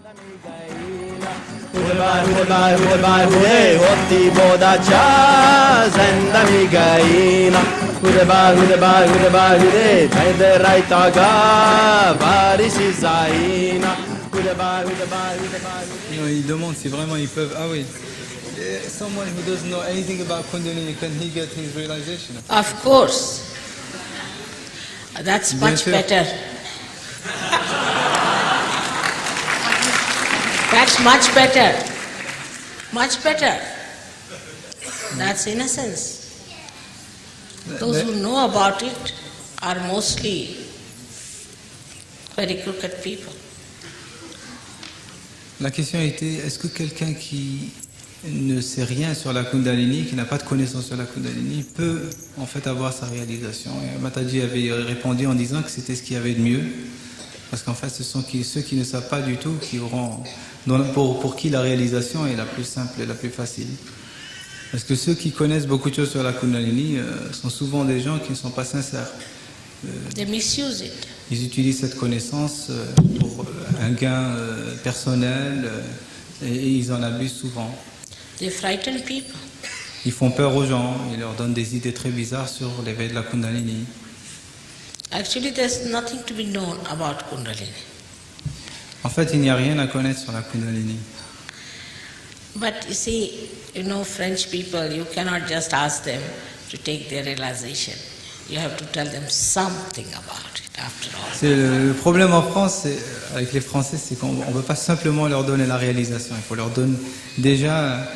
Il demande si vraiment ils peuvent. Ah oui. Someone who doesn't know anything about Kundalini, can he get his realization? Of course. That's much better. That's much better. Much better. That's innocence. Those who know about it are mostly very crooked people. La question était, est-ce que quelqu'un qui ne sait rien sur la Kundalini, qui n'a pas de connaissance sur la Kundalini, peut en fait avoir sa réalisation? Et Mataji avait répondu en disant que c'était ce qu'il y avait de mieux, parce qu'en fait ce sont ceux qui ne savent pas du tout qui auront, pour qui la réalisation est la plus simple et la plus facile. Parce que ceux qui connaissent beaucoup de choses sur la Kundalini sont souvent des gens qui ne sont pas sincères. They misuse it. Ils utilisent cette connaissance pour un gain personnel et ils en abusent souvent. They frighten people. Ils font peur aux gens, ils leur donnent des idées très bizarres sur l'éveil de la Kundalini. Actually, there's nothing to be known about Kundalini. En fait, il n'y a rien à connaître sur la Kundalini. But you see, French people, you cannot just ask them to take their realization. You have to tell them something about it after all. Le problème en France, avec les Français, c'est qu'on ne peut pas simplement leur donner la réalisation. Il faut leur donner déjà,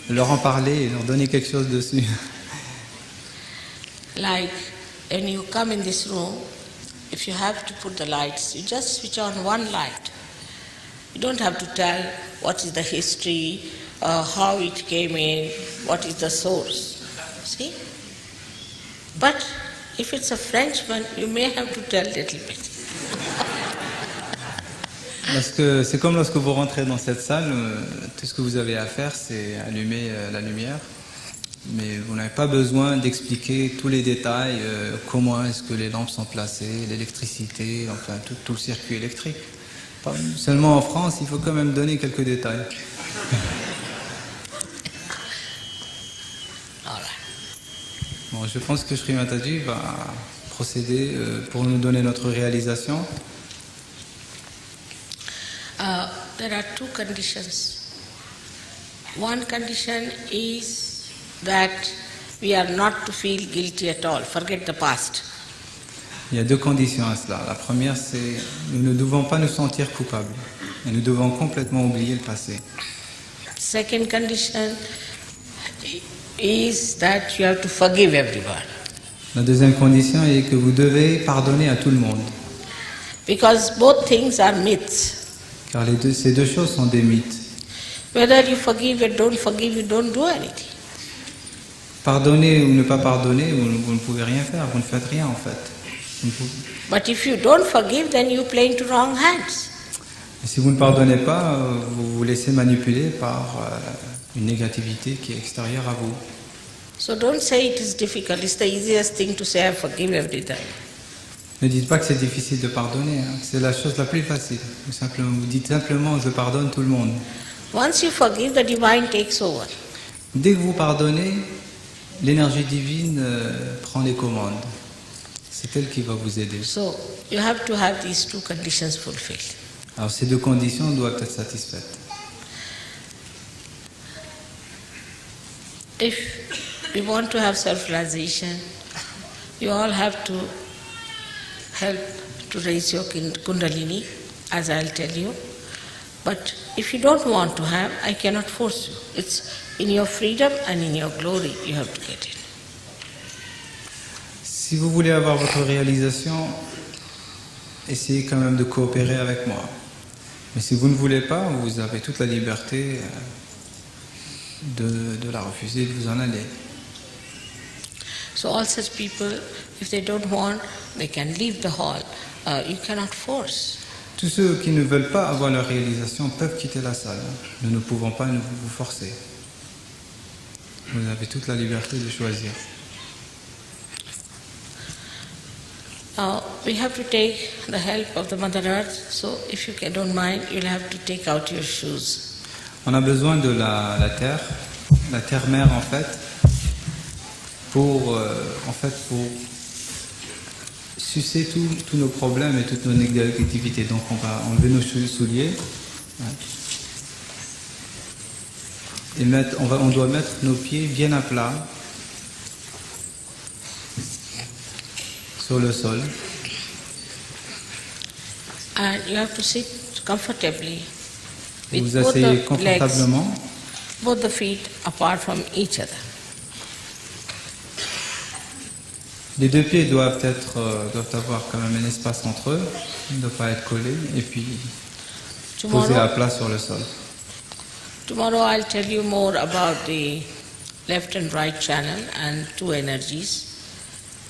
leur en parler et leur donner quelque chose dessus. Like when you come in this room, if you have to put the lights, you just switch on one light. You don't have to tell what is the history, how it came in, what is the source. See? But if it's a Frenchman, you may have to tell a little bit. C'est comme lorsque vous rentrez dans cette salle, tout ce que vous avez à faire, c'est allumer la lumière. Mais vous n'avez pas besoin d'expliquer tous les détails, comment est-ce que les lampes sont placées, l'électricité, enfin tout le circuit électrique. Seulement en France, il faut quand même donner quelques détails. Bon, je pense que Sri Mataji va procéder pour nous donner notre réalisation. There are two conditions. One condition is that we are not to feel guilty at all. Forget the past. Il y a deux conditions à cela. La première, c'est nous ne devons pas nous sentir coupables et nous devons complètement oublier le passé. Second condition is that you have to forgive everyone. La deuxième condition est que vous devez pardonner à tout le monde. Because both things are myths. Car ces deux choses sont des mythes. Whether you forgive or don't forgive, you don't do anything. Pardonner ou ne pas pardonner, vous ne pouvez rien faire, vous ne faites rien en fait. But if you don't forgive, then you play into wrong hands. Si vous ne pardonnez pas, vous vous laissez manipuler par une négativité qui est extérieure à vous. So don't say it is difficult. It's the easiest thing to say I forgive everything. Ne dites pas que c'est difficile de pardonner, hein. C'est la chose la plus facile. Vous dites simplement je pardonne tout le monde. Once you forgive, the divine takes over. Dès que vous pardonnez, l'énergie divine prend les commandes. C'est elle qui va vous aider. So you have to have these two conditions fulfilled. Alors ces deux conditions doivent être satisfaites. If we want to have self-realization, you all have to help to raise your Kundalini, as I'll tell you. But if you don't want to have, I cannot force you. It's in your freedom and in your glory you have to get it. Si vous voulez avoir votre réalisation, essayez quand même de coopérer avec moi. Mais si vous ne voulez pas, vous avez toute la liberté de la refuser, de vous en aller. So all such people, if they don't want, they can leave the hall. You cannot force. Tous ceux qui ne veulent pas avoir leur réalisation peuvent quitter la salle. Nous ne pouvons pas vous forcer. Vous avez toute la liberté de choisir. We have to take the help of the Mother Earth, so if you don't mind, you'll have to take out your shoes. On a besoin de la terre mère en fait, pour sucer tous nos problèmes et toutes nos négativités. Donc on va enlever nos souliers et on doit mettre nos pieds bien à plat sur le sol. And you have to sit comfortably Et with vous both asseyez the legs, confortablement, both the feet apart from each other. les deux pieds doivent avoir quand même un espace entre eux, ils ne doivent pas être collés, et puis posés à plat sur le sol. Tomorrow I'll tell you more about the left and right channel and two energies.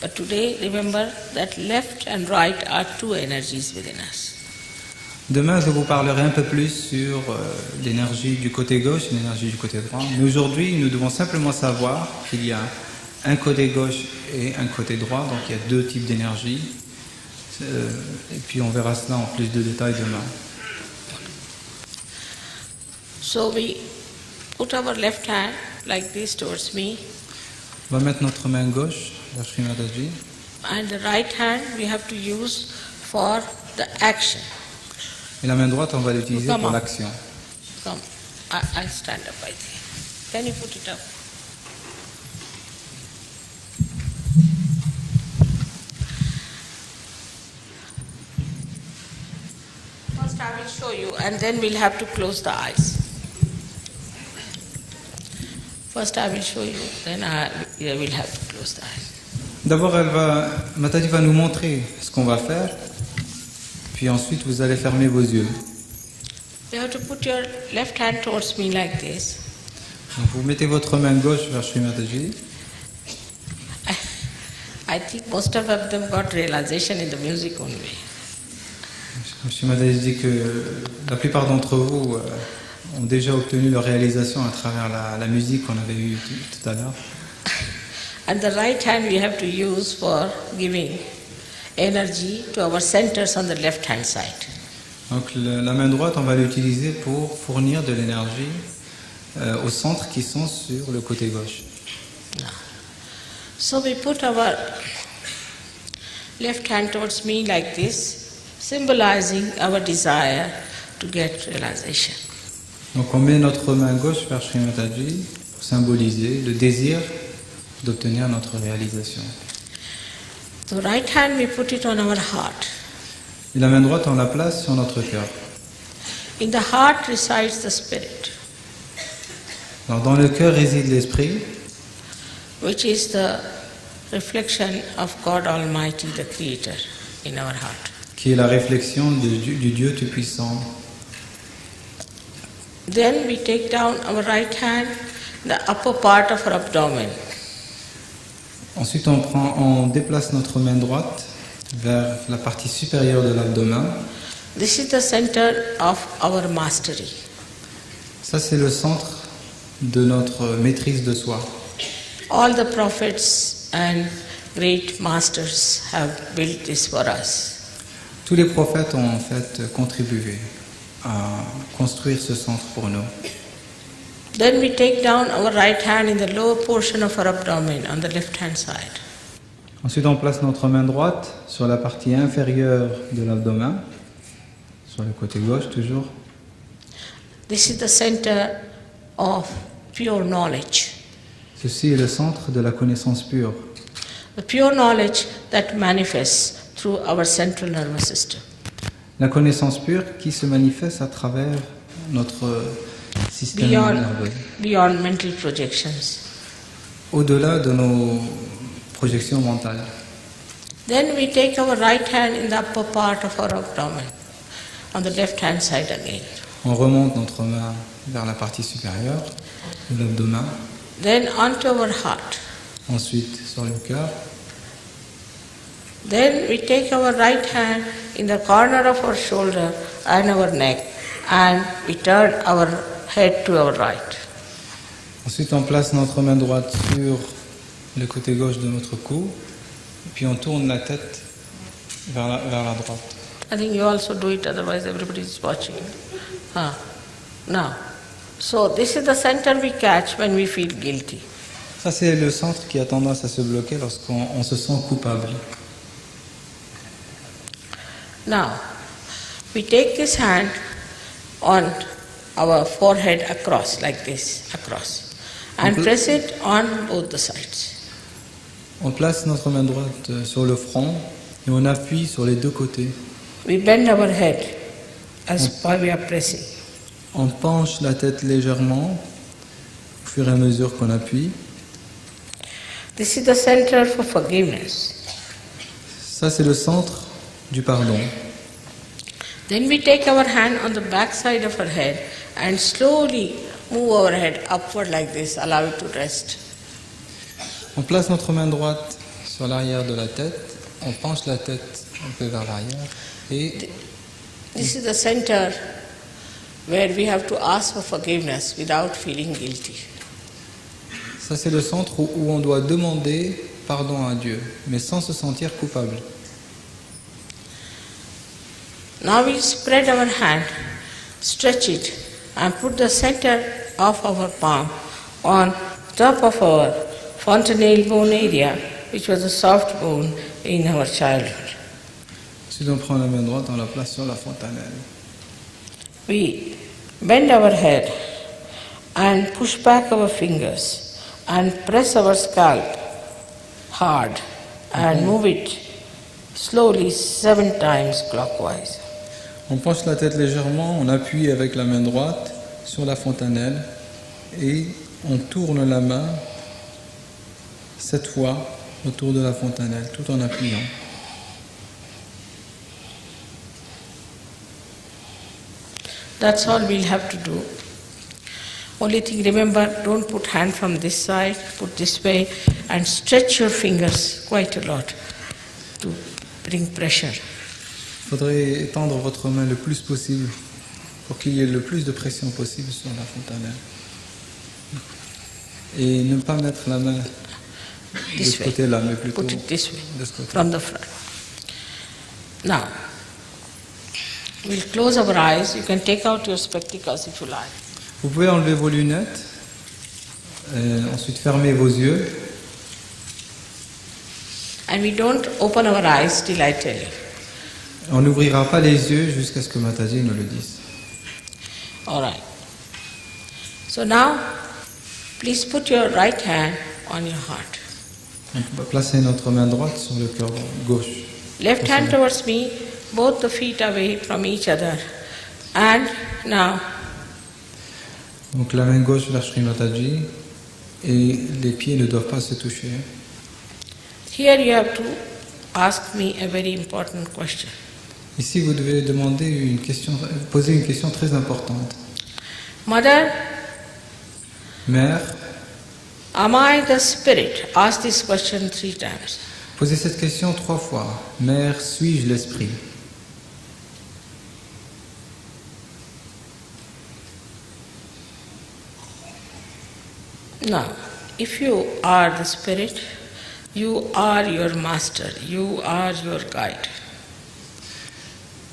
But today remember that left and right are two energies within us. Demain, je vous parlerai un peu plus sur l'énergie du côté gauche et l'énergie du côté droit. Mais aujourd'hui, nous devons simplement savoir qu'il y a un côté gauche et un côté droit, donc il y a deux types d'énergie. Et puis on verra cela en plus de détails demain. So we put our left hand like this towards me, On va mettre notre main gauche vers Sri Mataji. and the right hand we have to use for the action. Et la main droite, on va l'utiliser Come pour on. l'action. Come, I'll stand up by there. Can you put it up? First I will show you and then we'll have to close the eyes. First I will show you, then we'll have to close the eyes. D'abord, Mataji va nous montrer ce qu'on va faire. Puis ensuite, vous allez fermer vos yeux. You have to put your left hand towards me like this. Donc, vous mettez votre main gauche vers Sri Mataji. I think most of them got realization in the music only. Sri Mataji dit que la plupart d'entre vous ont déjà obtenu leur réalisation à travers la musique qu'on avait eue tout à l'heure. And the right hand we have to use for giving energy to our centers on the left hand side. Donc la main droite, on va l'utiliser pour fournir de l'énergie aux centres qui sont sur le côté gauche. So we put our left hand towards me like this, symbolizing our desire to get realization. Donc on met notre main gauche vers Sri Mataji pour symboliser le désir d'obtenir notre réalisation. The right hand we put it on our heart. Et la main droite, on la place sur notre cœur. In the heart resides the spirit, Alors dans le cœur réside l'esprit, which is the reflection of God Almighty, the Creator, in our heart. qui est la réflexion du Dieu Tout-Puissant. Then we take down our right hand, the upper part of our abdomen. Ensuite, on déplace notre main droite vers la partie supérieure de l'abdomen. This is the center of our mastery. Ça, c'est le centre de notre maîtrise de soi. All the prophets and great masters have built this for us. Tous les prophètes ont en fait contribué à construire ce centre pour nous. Then we take down our right hand in the lower portion of our abdomen on the left hand side. Ensuite, on place notre main droite sur la partie inférieure de l'abdomen, sur le côté gauche toujours. This is the center of pure knowledge. Ceci est le centre de la connaissance pure. The pure knowledge that manifests through our central nervous system. La connaissance pure qui se manifeste à travers notre système nerveux. Beyond mental projections. Au-delà de nos projections mentales. Then we take our right hand in the upper part of our abdomen, on the left hand side again. On remonte notre main vers la partie supérieure de l'abdomen, Then onto our heart. ensuite sur le cœur. Then we take our right hand in the corner of our shoulder and our neck, and we turn our head to our right. Ensuite, on place notre main droite sur le côté gauche de notre cou, et puis on tourne la tête vers la droite. I think you also do it, otherwise everybody is watching. Now, so this is the center we catch when we feel guilty. Ça, c'est le centre qui a tendance à se bloquer lorsqu'on se sent coupable. Now, we take this hand on our forehead across, like this, across, and press it on both the sides. On place notre main droite sur le front et on appuie sur les deux côtés. We bend our head as we are pressing. On penche la tête légèrement au fur et à mesure qu'on appuie. This is the center for forgiveness. Ça, c'est le centre du pardon. Then we take our hand on the back side of our head and slowly move our head upward like this, allow it to rest. On place notre main droite sur l'arrière de la tête, on penche la tête un peu vers l'arrière et This is the center where we have to ask for forgiveness without feeling guilty. ça, c'est le centre où on doit demander pardon à Dieu, mais sans se sentir coupable. Now we spread our hand, stretch it, and put the center of our palm on top of our fontanelle bone area, which was a soft bone in our childhood. Ensuite, on prend la main droite, on la place sur la fontanelle. We bend our head and push back our fingers and press our scalp hard and move it slowly 7 times clockwise. On penche la tête légèrement, on appuie avec la main droite sur la fontanelle et on tourne la main 7 fois autour de la fontanelle, tout en appuyant. That's all we'll have to do. Only thing, remember, don't put hand from this side, put this way, and stretch your fingers quite a lot to bring pressure. Il faudrait étendre votre main le plus possible pour qu'il y ait le plus de pression possible sur la fontanelle. Et ne pas mettre la main de This ce way. côté-là, mais plutôt Put it this way, de ce côté. from the front. Now, we'll close our eyes. You can take out your spectacles if you like. Vous pouvez enlever vos lunettes, ensuite fermer vos yeux. And we don't open our eyes till I tell you. On n'ouvrira pas les yeux jusqu'à ce que Mataji nous le dise. All right. So now, please put your right hand on your heart. On va placer notre main droite sur le cœur gauche. Left hand towards me, both the feet away from each other. And now, Donc la main gauche vers Sri Mataji et les pieds ne doivent pas se toucher. here you have to ask me a very important question. Ici, vous devez demander poser une question très importante. Mother, Mère, am I the spirit? Ask this question 3 times. posez cette question 3 fois. Mère, suis-je l'esprit? Now, if you are the spirit, you are your master, you are your guide.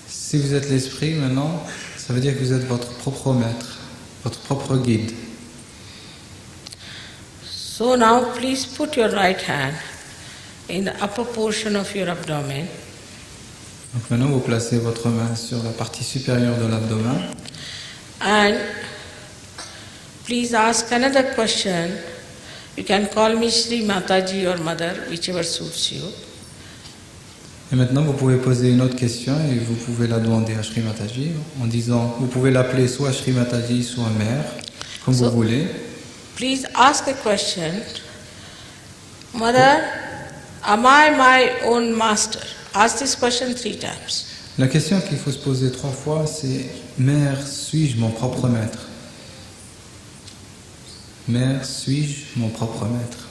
Si vous êtes l'esprit maintenant, ça veut dire que vous êtes votre propre maître, votre propre guide. So now please put your right hand in the upper portion of your abdomen Donc maintenant, vous placez votre main sur la partie supérieure de l'abdomen. and please ask another question. You can call me Sri Mataji or Mother, whichever suits you. Et maintenant, vous pouvez poser une autre question et vous pouvez la demander à Sri Mataji en disant, vous pouvez l'appeler soit Sri Mataji, soit Mère, comme vous voulez. Please ask a question. Mother, am I my own master? Ask this question 3 times. La question qu'il faut se poser 3 fois, c'est Mère, suis-je mon propre maître? Mère, suis-je mon propre maître?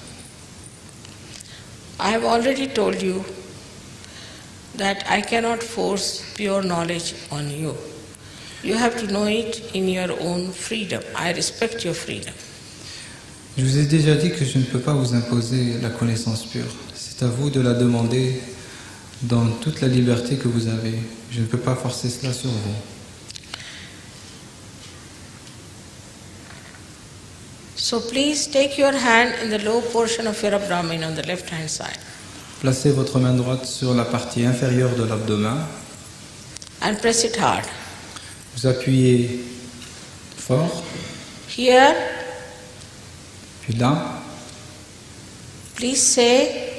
I have already told you that I cannot force pure knowledge on you. You have to know it in your own freedom. I respect your freedom. Je vous ai déjà dit que je ne peux pas vous imposer la connaissance pure. C'est à vous de la demander dans toute la liberté que vous avez. Je ne peux pas forcer cela sur vous. So please take your hand in the low portion of your abdomen on the left hand side. Placez votre main droite sur la partie inférieure de l'abdomen. And press it hard. Vous appuyez fort. Here, Puis là, please say,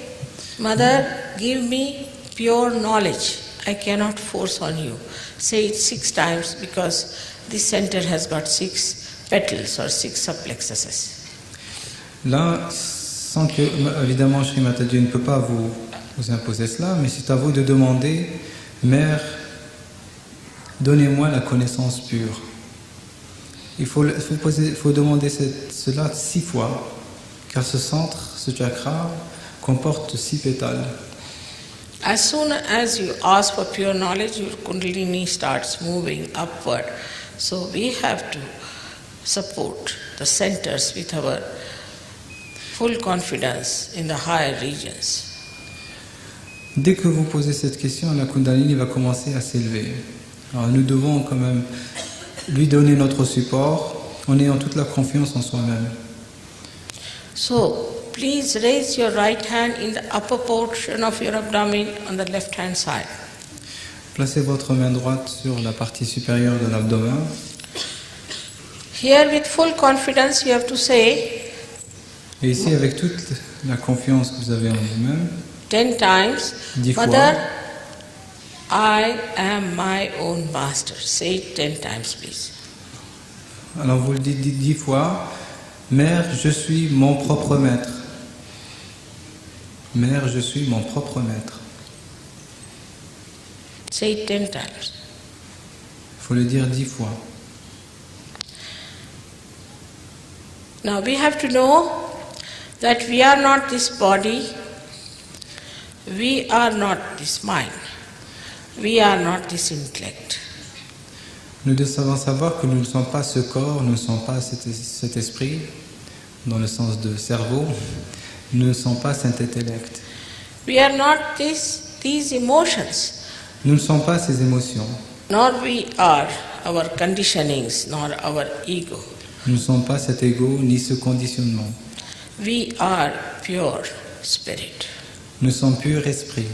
Mother, give me pure knowledge. I cannot force on you. Say it 6 times because this center has got 6 petals or 6 subplexuses. là, sans que, évidemment, Shri Mataji ne peut pas vous imposer cela, mais c'est à vous de demander, Mère, donnez-moi la connaissance pure. Il faut demander cela 6 fois, car ce centre, ce chakra, comporte 6 pétales. As soon as you ask for pure knowledge, your Kundalini starts moving upward. So we have to support the centers with our full confidence in the higher regions. Dès que vous posez cette question, la Kundalini va commencer à s'élever. Alors nous devons quand même lui donner notre support en ayant toute la confiance en soi-même. So please raise your right hand in the upper portion of your abdomen on the left hand side. Placez votre main droite sur la partie supérieure de l'abdomen. Here with full confidence you have to say Et ici, avec toute la confiance que vous avez en vous-même, 10 times, 10 fois. Mother, I am my own master. Say it 10 times, please. Alors vous le dites 10 fois, Mère, je suis mon propre maître. Mère, je suis mon propre maître. Say it 10 times. Il faut le dire 10 fois. Now we have to know that we are not this body, we are not this mind, we are not this intellect. Nous devons savoir que nous ne sommes pas ce corps, nous ne sommes pas cet esprit, dans le sens de cerveau, nous ne sommes pas cet intellect. We are not these emotions, Nous ne sommes pas ces émotions. nor we are our conditionings, nor our ego. Nous ne sommes pas cet ego ni ce conditionnement. We are pure spirit. Nous sommes pur esprit.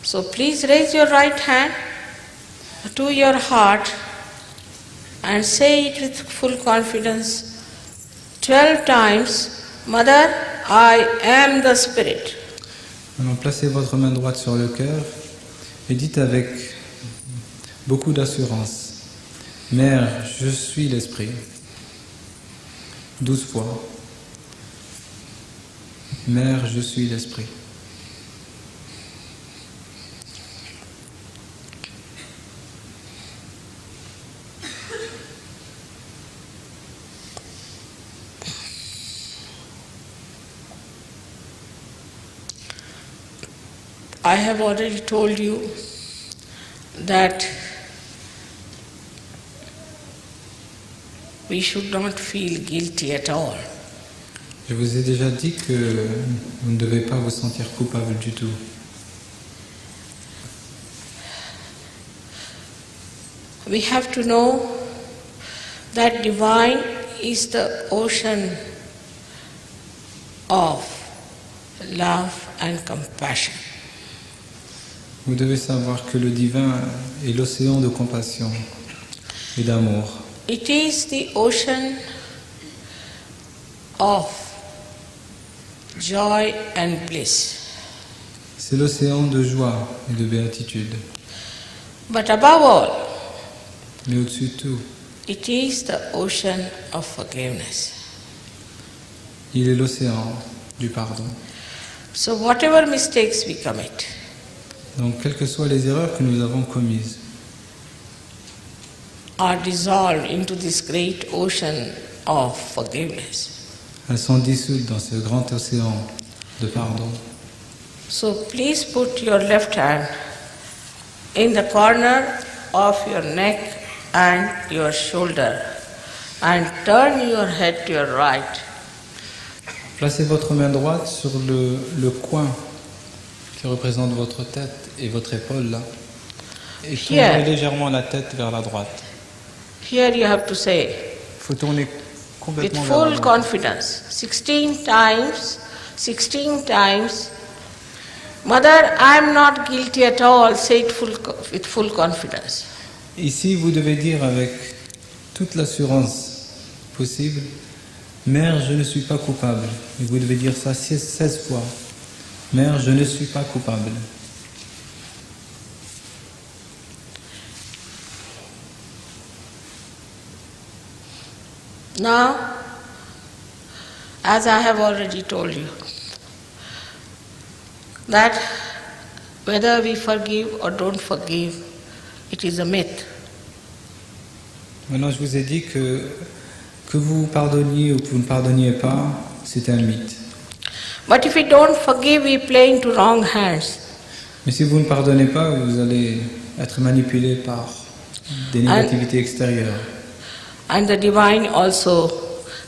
So please raise your right hand to your heart and say it with full confidence 12 times, Mother, I am the spirit. Alors placez votre main droite sur le cœur et dites avec beaucoup d'assurance, Mère, je suis l'esprit. 12 fois. Mère, je suis l'esprit. I have already told you that we should not feel guilty at all. Je vous ai déjà dit que vous ne devez pas vous sentir coupable du tout. We have to know that divine is the ocean of love and compassion. Vous devez savoir que le divin est l'océan de compassion et d'amour. It is the ocean of joy and bliss. C'est l'océan de joie et de béatitude. But above all, Mais au-dessus de tout, it is the ocean of forgiveness. il est l'océan du pardon. So whatever mistakes we commit, Donc, quelles que soient les erreurs que nous avons commises, are dissolved into this great ocean of forgiveness. elles sont dissoutes dans ce grand océan de pardon. So please put your left hand in the corner of your neck and your shoulder and turn your head to your right. Placez votre main droite sur le coin qui représente votre tête et votre épaule là. Et Here. tournez légèrement la tête vers la droite. Here you have to say, Il faut tourner with complètement vers la full droite. confidence, 16 times, Mother, I am not guilty at all, say it with full confidence. Ici, vous devez dire avec toute l'assurance possible, Mère, je ne suis pas coupable. Et vous devez dire ça 16 fois. Mère, je ne suis pas coupable. Now, as I have already told you, that whether we forgive or don't forgive, it is a myth. Maintenant, je vous ai dit que vous pardonniez ou que vous ne pardonniez pas, c'est un mythe. But if we don't forgive, we play into wrong hands. Mais si vous ne pardonnez pas, vous allez être manipulé par des négativités extérieures. And the divine also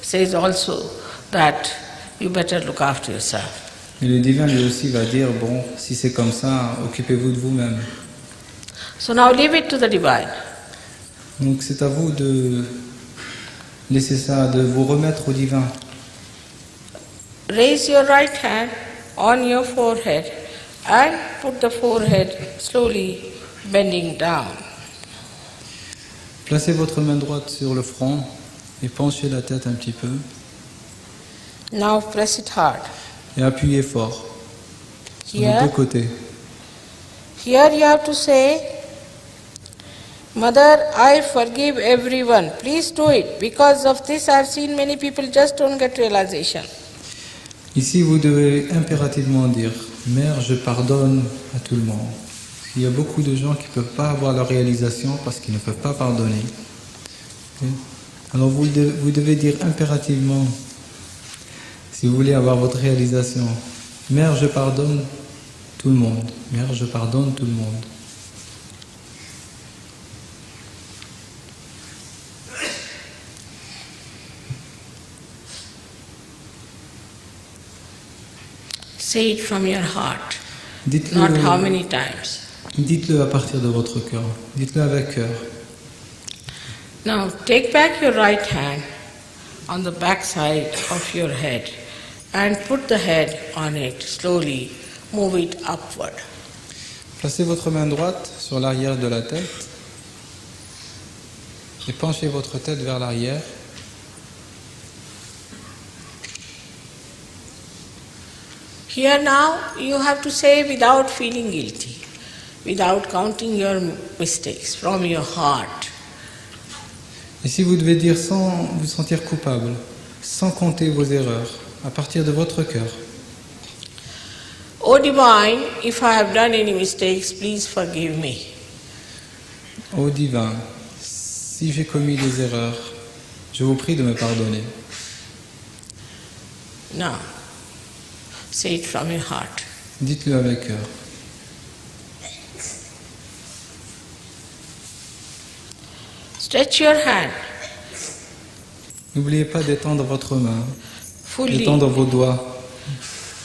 says also that you better look after yourself. Et le divin lui aussi va dire, bon, si c'est comme ça, occupez-vous de vous-même. So now leave it to the divine. Donc c'est à vous de laisser ça, de vous remettre au divin. Raise your right hand on your forehead and put the forehead slowly bending down. Placez votre main droite sur le front et penchez la tête un petit peu Now press it hard. et appuyez fort sur les Here, deux côtés. here you have to say, Mother, I forgive everyone. Please do it. Because of this, I have seen many people just don't get realization. Ici, vous devez impérativement dire, Mère, je pardonne à tout le monde. Il y a beaucoup de gens qui ne peuvent pas avoir leur réalisation parce qu'ils ne peuvent pas pardonner. Alors vous devez dire impérativement, si vous voulez avoir votre réalisation, Mère, je pardonne tout le monde. Mère, je pardonne tout le monde. Say it from your heart, Dites-le, not how many times. dites-le à partir de votre cœur. Dites-le avec cœur. Now take back your right hand on the back side of your head and put the head on it slowly, move it upward. Placez votre main droite sur l'arrière de la tête et penchez votre tête vers l'arrière. Here now you have to say without feeling guilty, without counting your mistakes, from your heart. Ici, vous devez dire sans vous sentir coupable, sans compter vos erreurs, à partir de votre cœur. O Divine, if I have done any mistakes, please forgive me. Ô divin, si j'ai commis des erreurs, je vous prie de me pardonner. Now, say it from your heart. Dites-le avec cœur. Stretch your hand N'oubliez pas d'étendre votre main, fully d'étendre vos doigts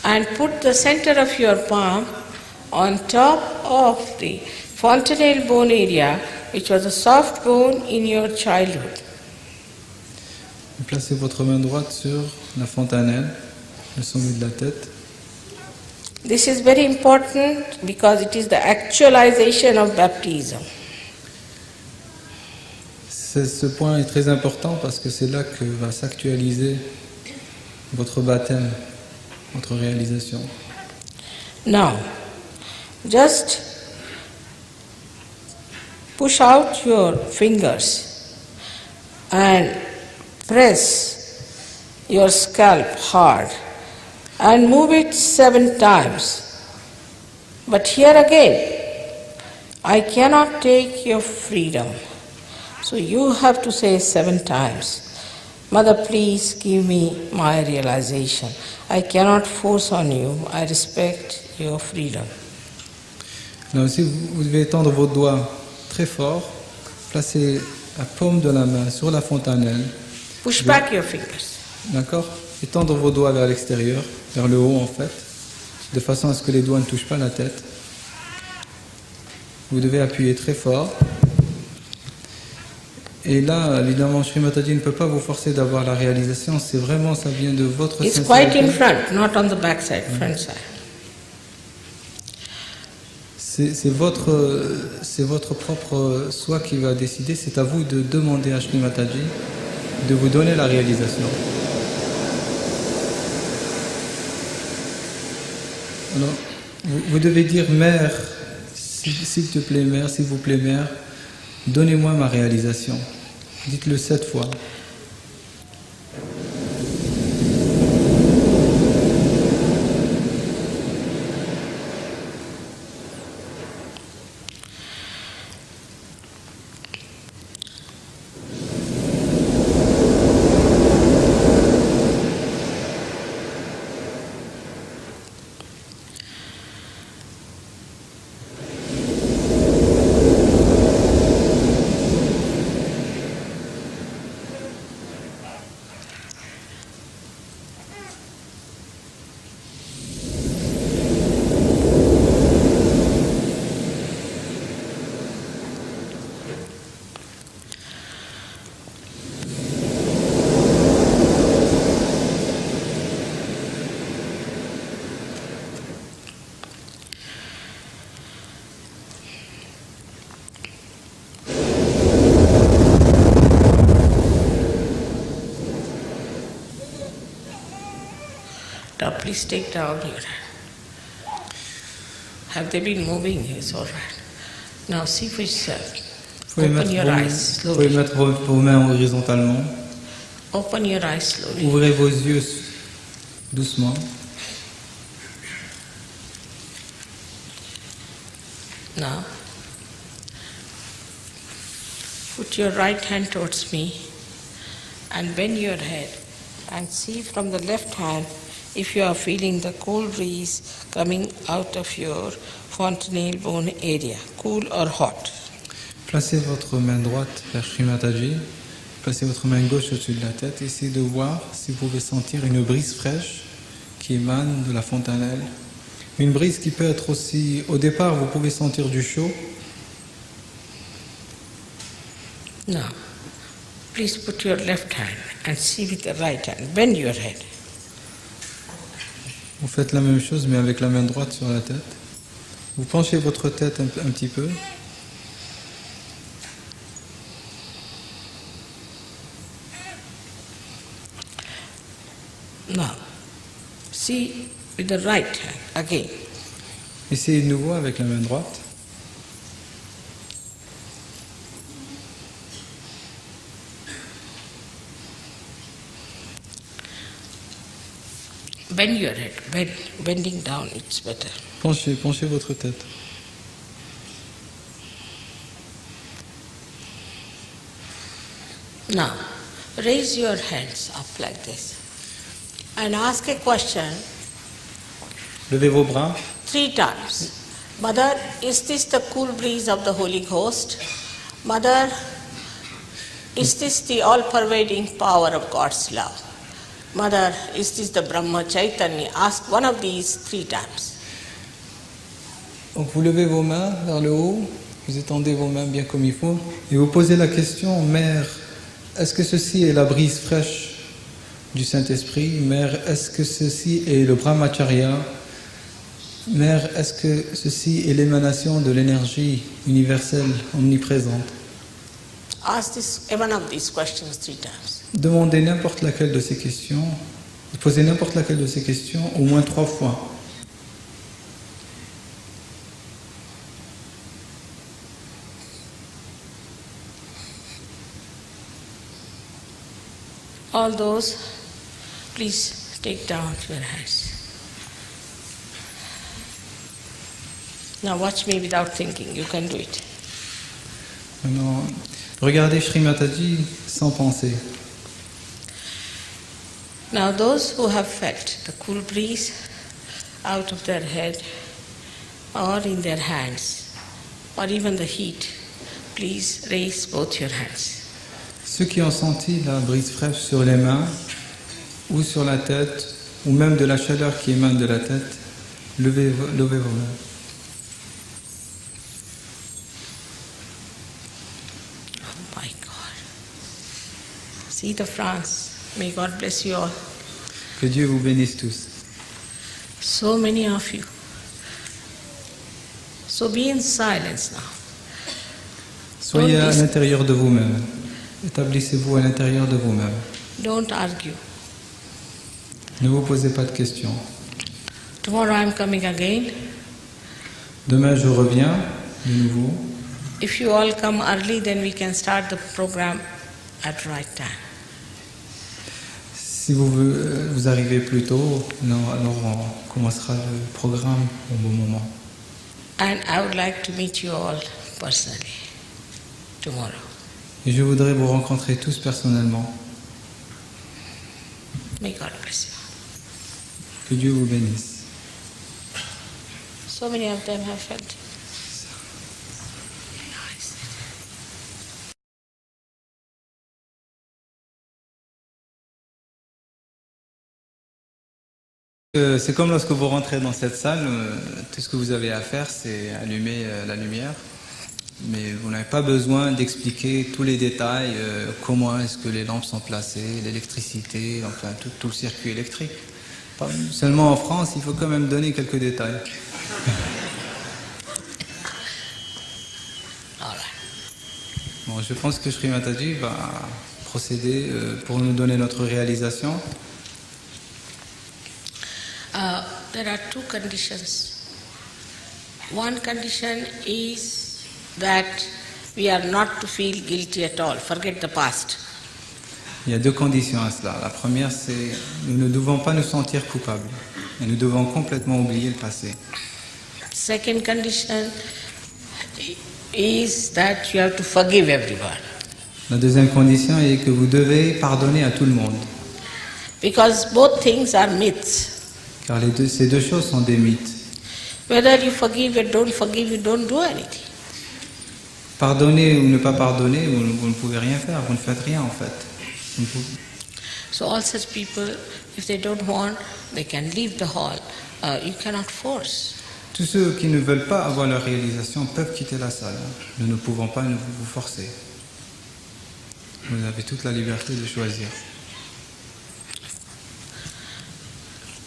and put the center of your palm on top of the fontanelle bone area, which was a soft bone in your childhood. et placez votre main droite sur la fontanelle, le sommet de la tête. This is very important because it is the actualization of baptism. Ce point est très important parce que c'est là que va s'actualiser votre baptême, votre réalisation. Now, just push out your fingers and press your scalp hard and move it 7 times. But here again, I cannot take your freedom. So you have to say 7 times, Mother, please give me my realization. I cannot force on you. I respect your freedom. Là aussi, vous devez étendre vos doigts très fort, placer la paume de la main sur la fontanelle, Push back your fingers. d'accord? Étendre vos doigts vers l'extérieur, vers le haut en fait, de façon à ce que les doigts ne touchent pas la tête. Vous devez appuyer très fort. Et là, évidemment, Shri Mataji ne peut pas vous forcer d'avoir la réalisation. C'est vraiment, ça vient de votre It's quite in sincérité. front, not on the back side, front side. C'est votre propre soi qui va décider. C'est à vous de demander à Shri Mataji de vous donner la réalisation. Alors, vous devez dire, Mère, s'il te plaît, Mère, s'il vous plaît, Mère, donnez-moi ma réalisation. Dites-le 7 fois. Now please take down your hand. Have they been moving? Yes, all right. Now see for yourself. Vous pouvez Open your eyes vous pouvez slowly. mettre vos mains horizontalement. Open your eyes slowly. Ouvrez vos yeux doucement. Now, put your right hand towards me and bend your head and see from the left hand if you are feeling the cool breeze coming out of your fontanelle bone area, cool or hot. Placez votre main droite vers Shri Mataji. Placez votre main gauche au-dessus de la tête. Essayez de voir si vous pouvez sentir une brise fraîche qui émane de la fontanelle. Une brise qui peut être aussi... Au départ, vous pouvez sentir du chaud. Now, please put your left hand and see with the right hand. Bend your head. Vous faites la même chose, mais avec la main droite sur la tête. Vous penchez votre tête un petit peu. Now, see with the right hand again. Essayez de nouveau avec la main droite. Bend your head. Bending down, it's better. Penchez votre tête. Now, raise your hands up like this and ask a question Levez vos bras. 3 times. Mother, is this the cool breeze of the Holy Ghost? Mother, is this the all-pervading power of God's love? Mother, is this the Brahma Chaitanya? Ask one of these 3 times. Donc vous levez vos mains vers le haut, vous étendez vos mains bien comme il faut, et vous posez la question, Mère, est-ce que ceci est la brise fraîche du Saint-Esprit? Mère, est-ce que ceci est le Brahmacharya? Mère, est-ce que ceci est l'émanation de l'énergie universelle, omniprésente? Ask one of these questions 3 times. Demandez n'importe laquelle de ces questions, posez n'importe laquelle de ces questions au moins 3 fois. All those, please take down your hands. Now watch me without thinking, you can do it. Maintenant, regardez Shri Mataji sans penser. Now those who have felt the cool breeze out of their head or in their hands or even the heat, please raise both your hands. Ceux qui ont senti la brise fraîche sur les mains ou sur la tête ou même de la chaleur qui émane de la tête, Levez vos mains. Oh my God. See the France. May God bless you all. Que Dieu vous bénisse tous. So many of you. So be in silence now. Soyez à l'intérieur de vous-même. Établissez-vous à l'intérieur de vous-même. Don't argue. Ne vous posez pas de questions. Tomorrow I'm coming again. Demain, je reviens de nouveau. If you all come early, then we can start the program at right time. Si vous arrivez plus tôt, alors on commencera le programme au bon moment. And I would like to meet you all personally tomorrow. Et je voudrais vous rencontrer tous personnellement. May God bless you. Que Dieu vous bénisse. So many of them have felt it. C'est comme lorsque vous rentrez dans cette salle, tout ce que vous avez à faire, c'est allumer la lumière. Mais vous n'avez pas besoin d'expliquer tous les détails, comment est-ce que les lampes sont placées, l'électricité, enfin tout le circuit électrique. Seulement en France, il faut quand même donner quelques détails. Bon, je pense que Shri Mataji va procéder pour nous donner notre réalisation. There are two conditions. One condition is that we are not to feel guilty at all. Forget the past. Il y a deux conditions à cela. La première, c'est nous ne devons pas nous sentir coupables. Et nous devons complètement oublier le passé. Second condition is that you have to forgive everyone. La deuxième condition est que vous devez pardonner à tout le monde. Because both things are myths. Car ces deux choses sont des mythes. Whether you forgive or don't forgive, you don't do anything. Pardonner ou ne pas pardonner, vous ne pouvez rien faire, vous ne faites rien en fait. So all such people, if they don't want, they can leave the hall. You cannot force. Tous ceux qui ne veulent pas avoir leur réalisation peuvent quitter la salle. Nous ne pouvons pas vous forcer. Vous avez toute la liberté de choisir.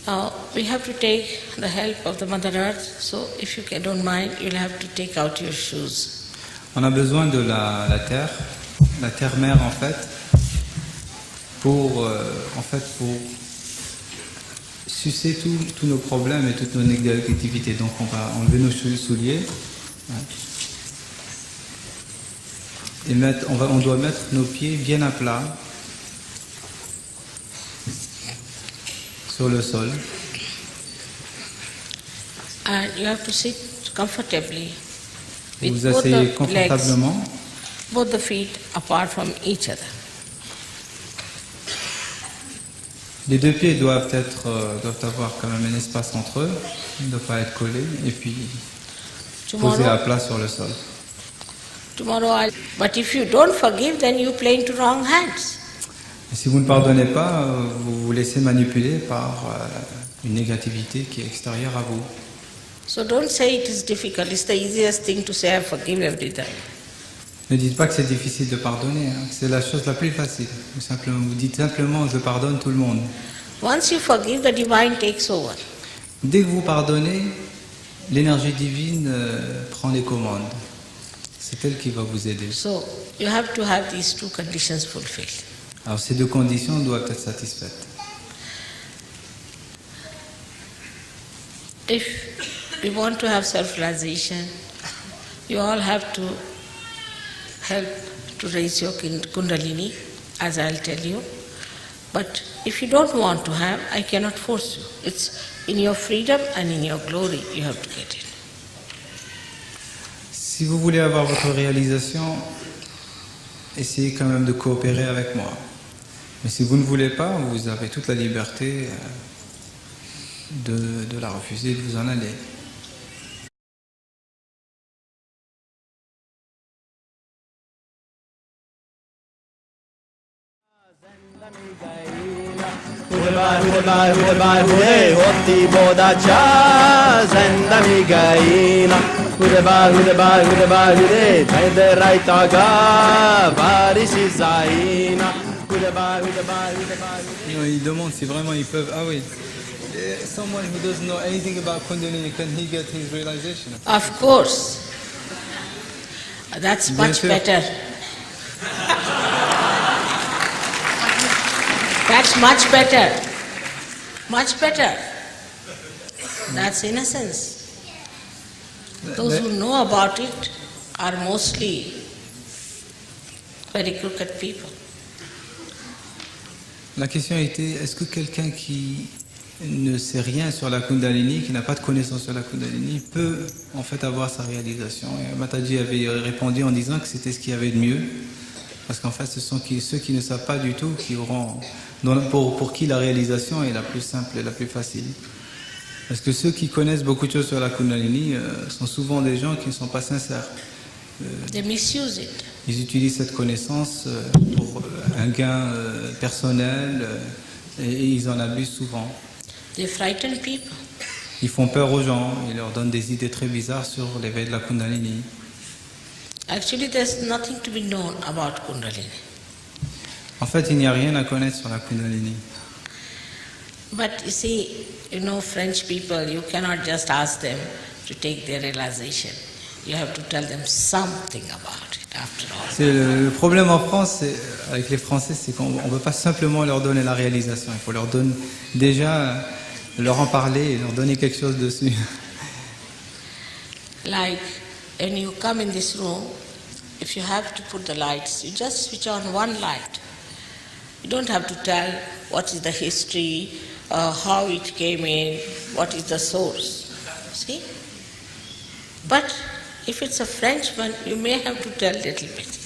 Now, we have to take the help of the Mother Earth, so if you don't mind, you'll have to take out your shoes. On a besoin de la terre-mère en fait, pour sucer tous nos problèmes et toutes nos négativités. Donc on va enlever nos souliers et on doit mettre nos pieds bien à plat sur le sol. And you have to sit comfortably with Vous both asseyez the confortablement, legs, both the feet apart from each other. les deux pieds doivent avoir quand même un espace entre eux, ils ne doivent pas être collés, et puis posés à plat sur le sol. But if you don't forgive, then you play into wrong hands. Et si vous ne pardonnez pas, vous vous laissez manipuler par une négativité qui est extérieure à vous. So don't say it is difficult. It's the easiest thing to say I forgive every time. Ne dites pas que c'est difficile de pardonner, hein. C'est la chose la plus facile. Vous dites simplement je pardonne tout le monde. Once you forgive, the divine takes over. Dès que vous pardonnez, l'énergie divine prend les commandes. C'est elle qui va vous aider. So you have to have these two conditions fulfilled. Alors ces deux conditions doivent être satisfaites. If we want to have self-realization, you all have to help to raise your Kundalini, as I'll tell you. But if you don't want to have, I cannot force you. It's in your freedom and in your glory you have to get it. Si vous voulez avoir votre réalisation, essayez quand même de coopérer avec moi. Mais si vous ne voulez pas, vous avez toute la liberté de la refuser, de vous en aller. Il demande si vraiment ils peuvent. Ah oui. Someone who doesn't know anything about Kundalini, can he get his realization? Of course. That's much better. That's much better. Much better. That's innocence. Those who know about it are mostly very crooked people. La question était, est-ce que quelqu'un qui ne sait rien sur la Kundalini, qui n'a pas de connaissance sur la Kundalini, peut en fait avoir sa réalisation? Et Mataji avait répondu en disant que c'était ce qu'il y avait de mieux, parce qu'en fait ce sont ceux qui ne savent pas du tout qui auront, pour qui la réalisation est la plus simple et la plus facile. Parce que ceux qui connaissent beaucoup de choses sur la Kundalini sont souvent des gens qui ne sont pas sincères. They misuse it. Ils utilisent cette connaissance pour un gain personnel et ils en abusent souvent. They frighten people. Ils font peur aux gens, ils leur donnent des idées très bizarres sur l'éveil de la Kundalini. Actually, there's nothing to be known about Kundalini. En fait, il n'y a rien à connaître sur la Kundalini. But you see, French people, you cannot just ask them to take their realization. You have to tell them something about it after all. C'est le problème en France, avec les Français, c'est qu'on ne peut pas simplement leur donner la réalisation. Il faut leur donner déjà, leur en parler et leur donner quelque chose dessus. Like when you come in this room, if you have to put the lights, you just switch on one light. You don't have to tell what is the history, how it came in, what is the source. See? But if it's a French one, you may have to tell a little bit.